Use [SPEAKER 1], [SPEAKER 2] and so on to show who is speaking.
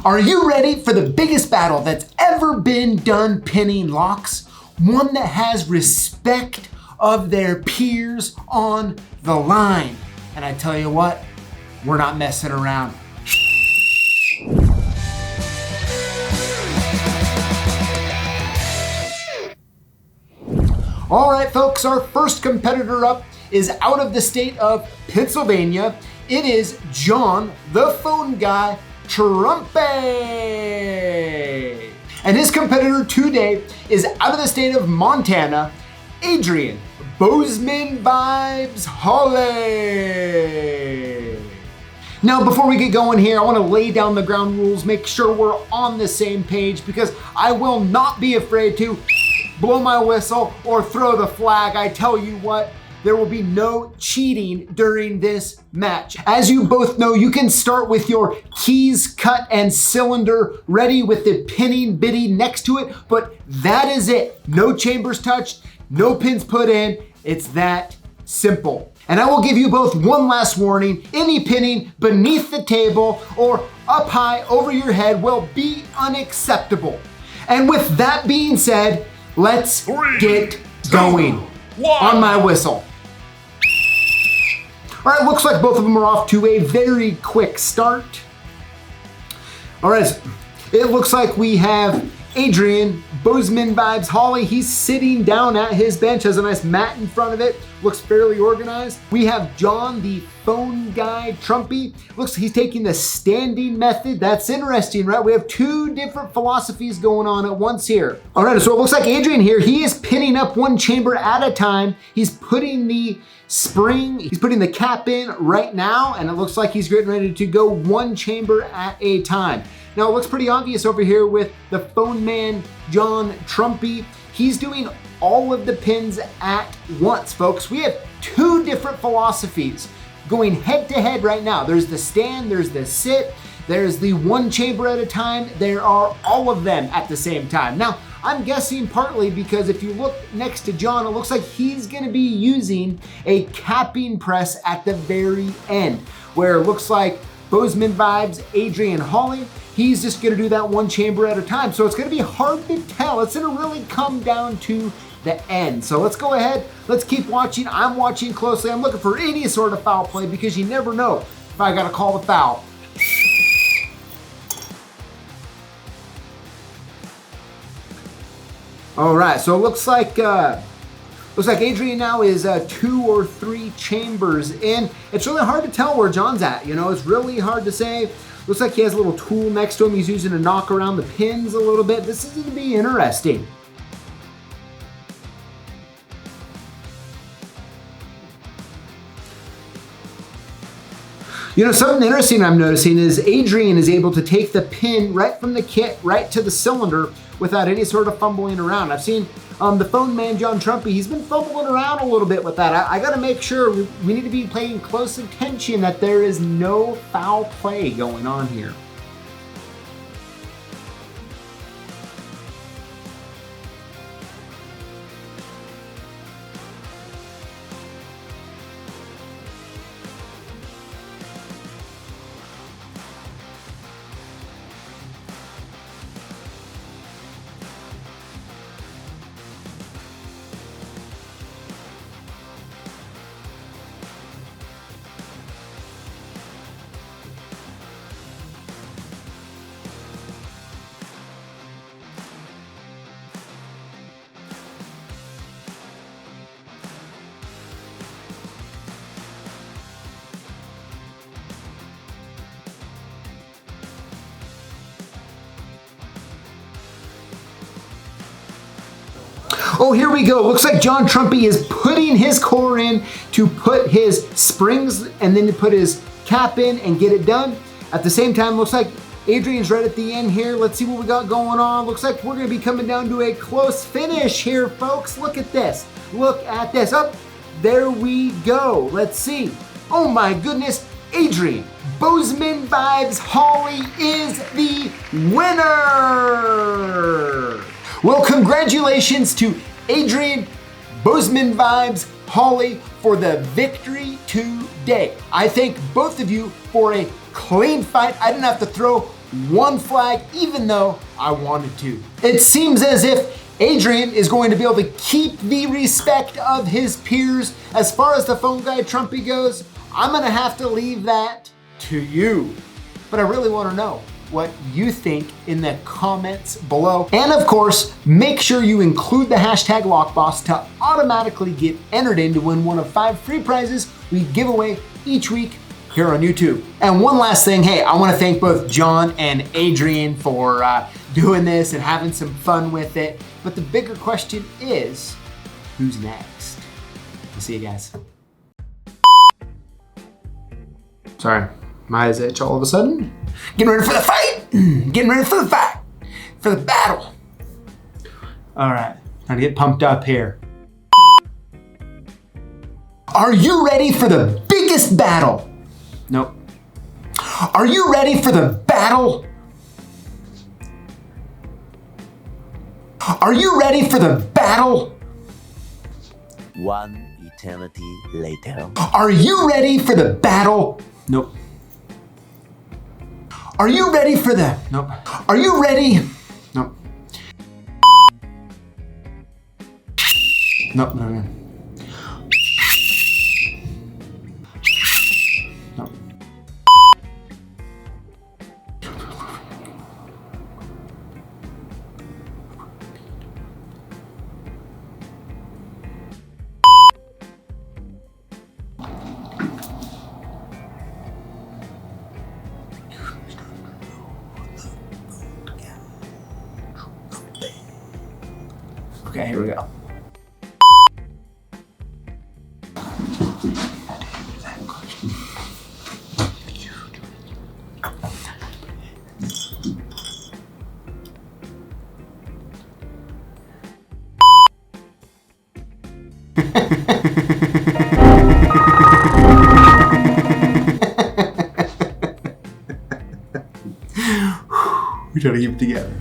[SPEAKER 1] Are you ready for the biggest battle that's ever been done pinning locks? One that has respect of their peers on the line. And I tell you what, we're not messing around. All right, folks, our first competitor up is out of the state of Pennsylvania. It is John, the phone guy, Truempy. And his competitor today is out of the state of Montana, Adrian, Bozeman Vibes Holly. Now, before we get going here, I want to lay down the ground rules, make sure we're on the same page, because I will not be afraid to blow my whistle or throw the flag. I tell you what, there will be no cheating during this match. As you both know, you can start with your keys cut and cylinder ready with the pinning bitty next to it, but that is it. No chambers touched, no pins put in. It's that simple. And I will give you both one last warning. Any pinning beneath the table or up high over your head will be unacceptable. And with that being said, let's get going. On my whistle. All right, looks like both of them are off to a very quick start. All right, it looks like we have Adrian, Bozeman Vibes Holly. He's sitting down at his bench, has a nice mat in front of it, looks fairly organized. We have John, the phone guy, Truempy. Looks like he's taking the standing method. That's interesting, right? We have two different philosophies going on at once here. All right, so it looks like Adrian here, he is pinning up one chamber at a time. He's putting the spring, he's putting the cap in right now, and it looks like he's getting ready to go one chamber at a time. Now, it looks pretty obvious over here with the phone man, John Truempy. He's doing all of the pins at once, folks. We have two different philosophies going head to head right now. There's the stand, there's the sit, there's the one chamber at a time. There are all of them at the same time. Now, I'm guessing partly because if you look next to John, it looks like he's gonna be using a capping press at the very end, where it looks like Bozeman Vibes, Adrian Holly, he's just gonna do that one chamber at a time. So it's gonna be hard to tell. It's gonna really come down to the end. So let's go ahead, let's keep watching. I'm watching closely. I'm looking for any sort of foul play because you never know if I gotta call the foul. All right, so it looks like Adrian now is 2 or 3 chambers in. It's really hard to tell where John's at, you know, it's really hard to say. Looks like he has a little tool next to him. He's using to knock around the pins a little bit. This is gonna be interesting. You know, something interesting I'm noticing is Adrian is able to take the pin right from the kit right to the cylinder without any sort of fumbling around. I've seen the phone man, John Truempy, he's been fumbling around a little bit with that. I gotta make sure we need to be paying close attention that there is no foul play going on here. Oh, here we go. Looks like John Truempy is putting his core in to put his springs and then to put his cap in and get it done. At the same time, looks like Adrian's right at the end here. Let's see what we got going on. Looks like we're gonna be coming down to a close finish here, folks. Look at this. Look at this. Up, there we go. Let's see. Oh my goodness, Adrian, Bozeman Vibes Holly is the winner. Well, congratulations to Adrian, Bozeman Vibes Holly for the victory today. I thank both of you for a clean fight. I didn't have to throw one flag, even though I wanted to. It seems as if Adrian is going to be able to keep the respect of his peers. As far as the phone guy Truempy goes, I'm gonna have to leave that to you. But I really wanna know what you think in the comments below. And of course, make sure you include the hashtag Lockboss to automatically get entered in to win one of 5 free prizes we give away each week here on YouTube. And one last thing, hey, I wanna thank both John and Adrian for doing this and having some fun with it. But the bigger question is, who's next? I'll see you guys. Sorry, my eyes itch all of a sudden. Getting ready for the fight! Getting ready for the fight! For the battle! All right, time to get pumped up here. Are you ready for the biggest battle? Nope. Are you ready for the battle? Are you ready for the battle?
[SPEAKER 2] One eternity later.
[SPEAKER 1] Are you ready for the battle? Nope. Are you ready for the... Nope. Are you ready? Nope. Nope, no, no. Nope. Okay, here we go. We try to keep it together.